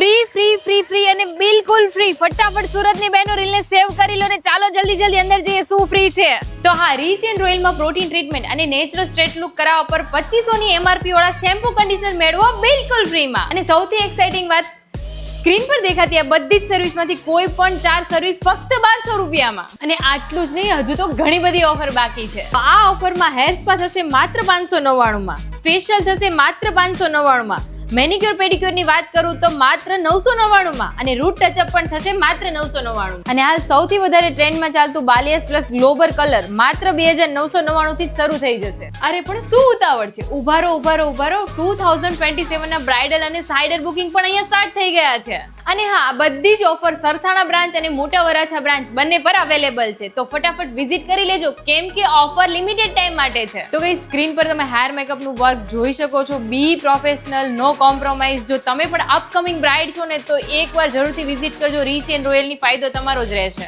Free free free free અને બિલકુલ free. ફટાફટ સુરતની બહેનો રીલને સેવ કરી લો ને ચાલો જલ્દી અંદર જઈએ શું ફ્રી છે. તો હા, રીચ એન્ડ રોયલમાં પ્રોટીન ટ્રીટમેન્ટ અને નેચરલ સ્ટ્રેટ લુક કરાવવા પર 2500 ની MRP વાળા શેમ્પૂ કન્ડિશનર મેળવો બિલકુલ ફ્રીમાં. અને સૌથી એક્સાઇટિંગ વાત, સ્ક્રીન પર દેખાતી આ બધી જ સર્વિસમાંથી કોઈ પણ 4 સર્વિસ ફક્ત 1200 રૂપિયામાં. અને આટલું જ નહીં, હજુ તો ઘણી બધી ઓફર બાકી છે. આ ઓફરમાં હેર સ્પા થશે માત્ર 599 માં, ફેશિયલ થશે માત્ર 599 માં, મેનિક્યોર પેડિક્યોર ની વાત કરું તો માત્ર 999 માં, અને રૂટ ટચઅપ પણ થશે માત્ર 999. અને હાલ સૌથી વધારે ટ્રેન્ડમાં ચાલતું બાલિયસ પ્લસ ગ્લોબલ કલર માત્ર 2999 થી જ શરૂ થઈ જશે. અરે પણ શું ઉતાવળ છે, ઉભારો 2027 ના બ્રાઇડલ અને સાઇડર બુકિંગ પણ અહીંયા સ્ટાર્ટ થઈ ગયા છે. અને હા, આ બધી જ ઓફર સરથાણા બ્રાન્ચ અને મોટા વરાછા બ્રાન્ચ બંને પર અવેલેબલ છે. તો ફટાફટ વિઝિટ કરી લેજો કેમ કે ઓફર લિમિટેડ ટાઈમ માટે છે. તો કઈ સ્ક્રીન પર તમે હેર મેકઅપ નું વર્ક જોઈ શકો છો. બી પ્રોફેશનલ, નો કોમ્પ્રોમાઇઝ. જો તમે પણ અપકમિંગ બ્રાઇડ છો ને તો એકવાર જરૂરથી વિઝિટ કરજો રીચ એન્ડ રોયલ ની, ફાયદો તમારો જ રહેશે.